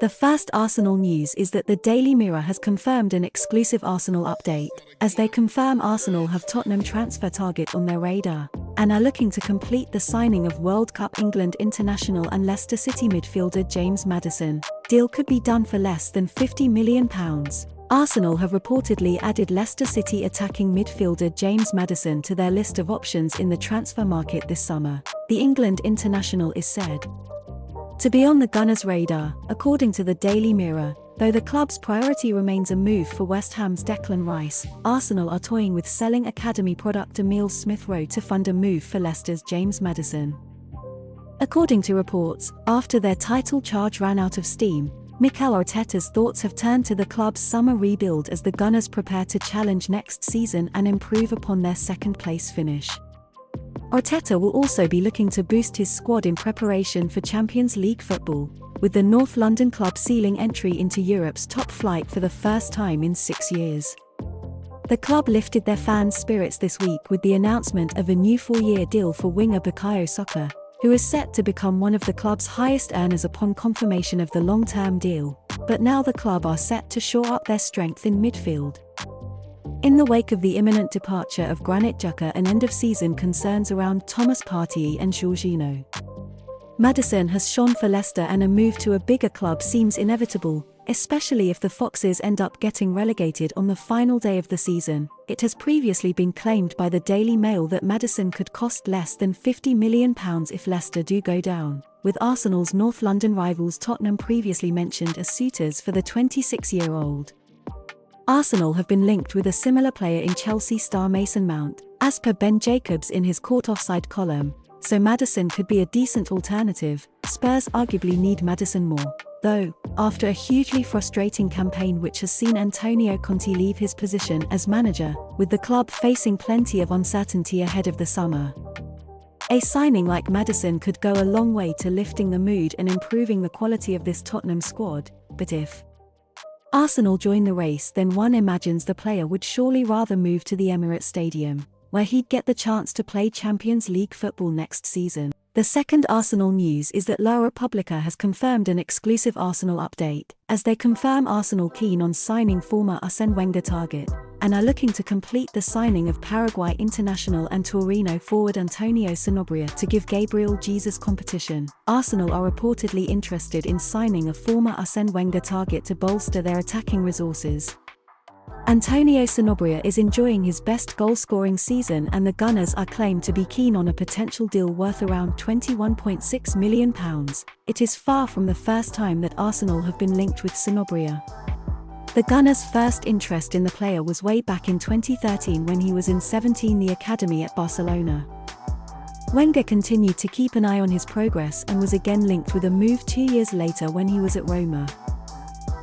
The first Arsenal news is that the Daily Mirror has confirmed an exclusive Arsenal update, as they confirm Arsenal have Tottenham transfer target on their radar, and are looking to complete the signing of World Cup England international and Leicester City midfielder James Maddison. Deal could be done for less than £50 million. Arsenal have reportedly added Leicester City attacking midfielder James Maddison to their list of options in the transfer market this summer. The England international is said to be on the Gunners' radar, according to the Daily Mirror. Though the club's priority remains a move for West Ham's Declan Rice, Arsenal are toying with selling academy product Emile Smith-Rowe to fund a move for Leicester's James Maddison. According to reports, after their title charge ran out of steam, Mikel Arteta's thoughts have turned to the club's summer rebuild as the Gunners prepare to challenge next season and improve upon their second-place finish. Arteta will also be looking to boost his squad in preparation for Champions League football, with the North London club sealing entry into Europe's top flight for the first time in 6 years. The club lifted their fans' spirits this week with the announcement of a new 4-year deal for winger Bukayo Saka, who is set to become one of the club's highest earners upon confirmation of the long-term deal, but now the club are set to shore up their strength in midfield. In the wake of the imminent departure of Granit Xhaka and end-of-season concerns around Thomas Partey and Jorginho, Maddison has shone for Leicester, and a move to a bigger club seems inevitable, especially if the Foxes end up getting relegated on the final day of the season. It has previously been claimed by the Daily Mail that Maddison could cost less than £50 million if Leicester do go down, with Arsenal's North London rivals Tottenham previously mentioned as suitors for the 26-year-old. Arsenal have been linked with a similar player in Chelsea star Mason Mount, as per Ben Jacobs in his Caught Offside column, so Maddison could be a decent alternative. Spurs arguably need Maddison more, though, after a hugely frustrating campaign which has seen Antonio Conte leave his position as manager, with the club facing plenty of uncertainty ahead of the summer. A signing like Maddison could go a long way to lifting the mood and improving the quality of this Tottenham squad, but if Arsenal join the race, then one imagines the player would surely rather move to the Emirates Stadium, where he'd get the chance to play Champions League football next season. The second Arsenal news is that La Repubblica has confirmed an exclusive Arsenal update, as they confirm Arsenal keen on signing former Arsene Wenger target, and are looking to complete the signing of Paraguay international and Torino forward Antonio Sanabria to give Gabriel Jesus competition. Arsenal are reportedly interested in signing a former Arsene Wenger target to bolster their attacking resources. Antonio Sanabria is enjoying his best goal-scoring season, and the Gunners are claimed to be keen on a potential deal worth around £21.6 million. It is far from the first time that Arsenal have been linked with Sanabria. The Gunners' first interest in the player was way back in 2013 when he was in 17 the academy at Barcelona. Wenger continued to keep an eye on his progress and was again linked with a move 2 years later when he was at Roma.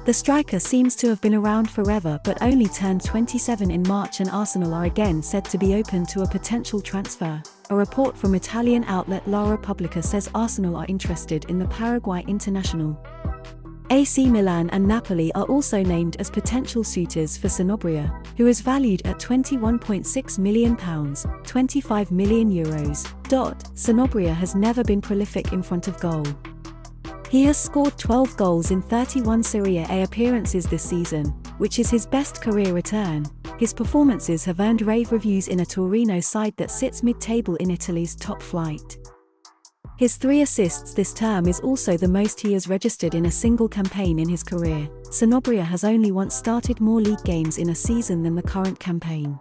The striker seems to have been around forever but only turned 27 in March, and Arsenal are again said to be open to a potential transfer. A report from Italian outlet La Repubblica says Arsenal are interested in the Paraguay international. AC Milan and Napoli are also named as potential suitors for Sanabria, who is valued at £21.6 million, €25 million. Sanabria has never been prolific in front of goal. He has scored 12 goals in 31 Serie A appearances this season, which is his best career return. His performances have earned rave reviews in a Torino side that sits mid-table in Italy's top flight. His 3 assists this term is also the most he has registered in a single campaign in his career. Sanabria has only once started more league games in a season than the current campaign.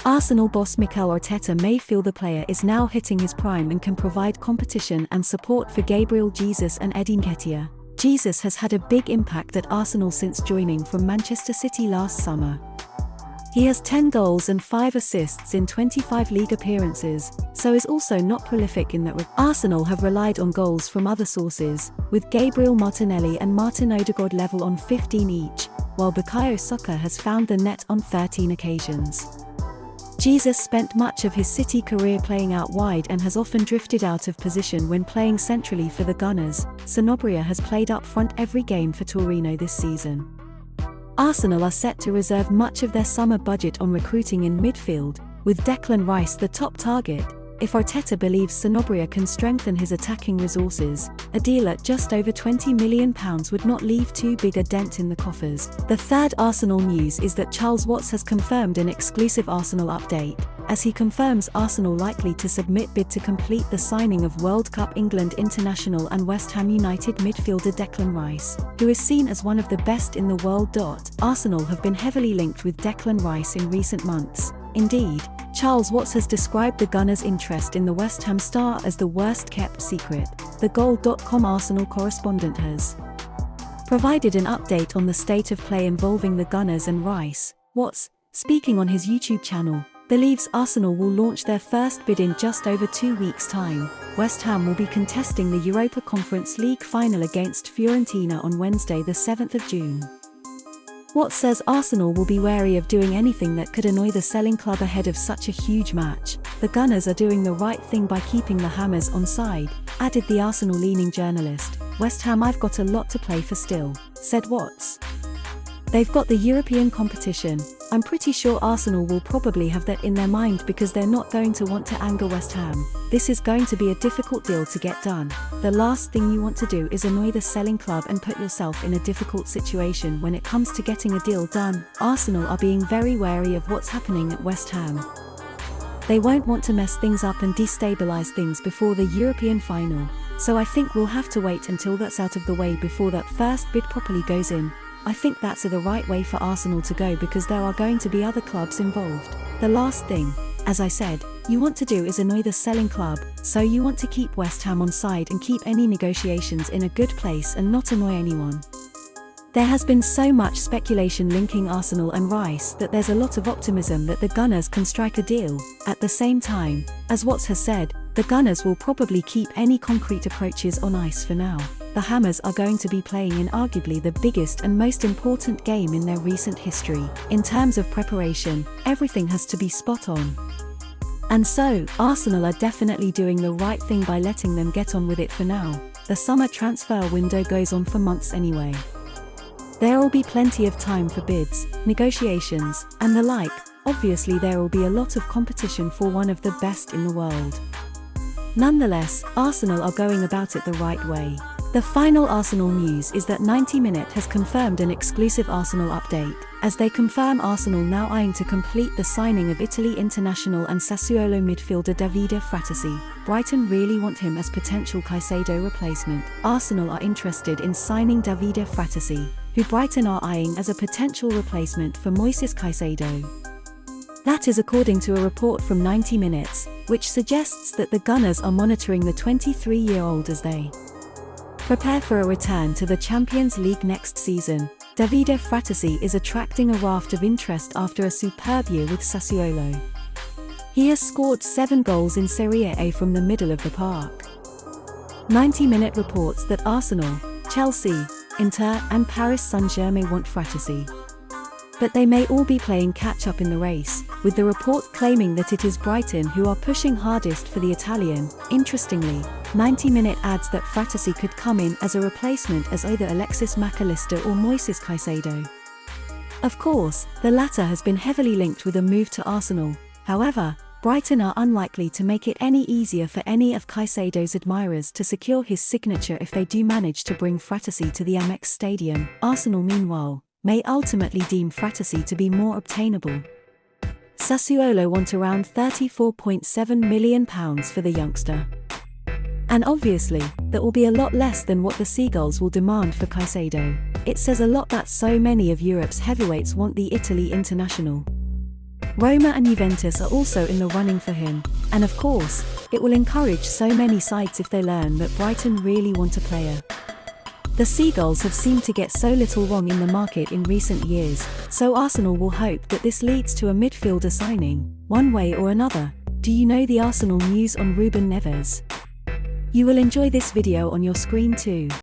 Arsenal boss Mikel Arteta may feel the player is now hitting his prime and can provide competition and support for Gabriel Jesus and Eddie Nketiah. Jesus has had a big impact at Arsenal since joining from Manchester City last summer. He has 10 goals and 5 assists in 25 league appearances, so is also not prolific in that regard. Arsenal have relied on goals from other sources, with Gabriel Martinelli and Martin Odegaard level on 15 each, while Bukayo Saka has found the net on 13 occasions. Jesus spent much of his City career playing out wide and has often drifted out of position when playing centrally for the Gunners. Sanabria has played up front every game for Torino this season. Arsenal are set to reserve much of their summer budget on recruiting in midfield, with Declan Rice the top target. If Arteta believes Sanabria can strengthen his attacking resources, a deal at just over £20 million would not leave too big a dent in the coffers. The third Arsenal news is that Charles Watts has confirmed an exclusive Arsenal update, as he confirms Arsenal likely to submit bid to complete the signing of World Cup England international and West Ham United midfielder Declan Rice, who is seen as one of the best in the world. Arsenal have been heavily linked with Declan Rice in recent months. Indeed, Charles Watts has described the Gunners' interest in the West Ham star as the worst-kept secret. The Goal.com Arsenal correspondent has provided an update on the state of play involving the Gunners and Rice. Watts, speaking on his YouTube channel, believes Arsenal will launch their first bid in just over 2 weeks' time. West Ham will be contesting the Europa Conference League final against Fiorentina on Wednesday, the 7th of June. Watts says Arsenal will be wary of doing anything that could annoy the selling club ahead of such a huge match. The Gunners are doing the right thing by keeping the Hammers on side, added the Arsenal-leaning journalist. West Ham I've got a lot to play for still, said Watts. They've got the European competition. I'm pretty sure Arsenal will probably have that in their mind because they're not going to want to anger West Ham. This is going to be a difficult deal to get done. The last thing you want to do is annoy the selling club and put yourself in a difficult situation when it comes to getting a deal done. Arsenal are being very wary of what's happening at West Ham. They won't want to mess things up and destabilise things before the European final, so I think we'll have to wait until that's out of the way before that first bid properly goes in. I think that's the right way for Arsenal to go because there are going to be other clubs involved. The last thing, as I said, you want to do is annoy the selling club, so you want to keep West Ham on side and keep any negotiations in a good place and not annoy anyone. There has been so much speculation linking Arsenal and Rice that there's a lot of optimism that the Gunners can strike a deal. At the same time, as Watts has said, the Gunners will probably keep any concrete approaches on ice for now. The Hammers are going to be playing in arguably the biggest and most important game in their recent history. In terms of preparation, everything has to be spot on. And so, Arsenal are definitely doing the right thing by letting them get on with it for now. The summer transfer window goes on for months anyway. There will be plenty of time for bids, negotiations, and the like. Obviously there will be a lot of competition for one of the best in the world. Nonetheless, Arsenal are going about it the right way. The final Arsenal news is that 90 Minute has confirmed an exclusive Arsenal update, as they confirm Arsenal now eyeing to complete the signing of Italy international and Sassuolo midfielder Davide Frattesi. Brighton really want him as potential Caicedo replacement. Arsenal are interested in signing Davide Frattesi, who Brighton are eyeing as a potential replacement for Moises Caicedo. That is according to a report from 90 Minutes, which suggests that the Gunners are monitoring the 23-year-old as they prepare for a return to the Champions League next season. Davide Frattesi is attracting a raft of interest after a superb year with Sassuolo. He has scored 7 goals in Serie A from the middle of the park. 90 Minute reports that Arsenal, Chelsea, Inter and Paris Saint-Germain want Frattesi. But they may all be playing catch-up in the race, with the report claiming that it is Brighton who are pushing hardest for the Italian. Interestingly, 90 Minute adds that Frattesi could come in as a replacement as either Alexis Mac Allister or Moises Caicedo. Of course, the latter has been heavily linked with a move to Arsenal. However, Brighton are unlikely to make it any easier for any of Caicedo's admirers to secure his signature if they do manage to bring Frattesi to the Amex Stadium. Arsenal, meanwhile, may ultimately deem Frattesi to be more obtainable. Sassuolo want around £34.7 million for the youngster. And obviously, that will be a lot less than what the Seagulls will demand for Caicedo. It says a lot that so many of Europe's heavyweights want the Italy international. Roma and Juventus are also in the running for him, and of course, it will encourage so many sides if they learn that Brighton really want a player. The Seagulls have seemed to get so little wrong in the market in recent years, so Arsenal will hope that this leads to a midfielder signing, one way or another. Do you know the Arsenal news on Ruben Neves? You will enjoy this video on your screen too.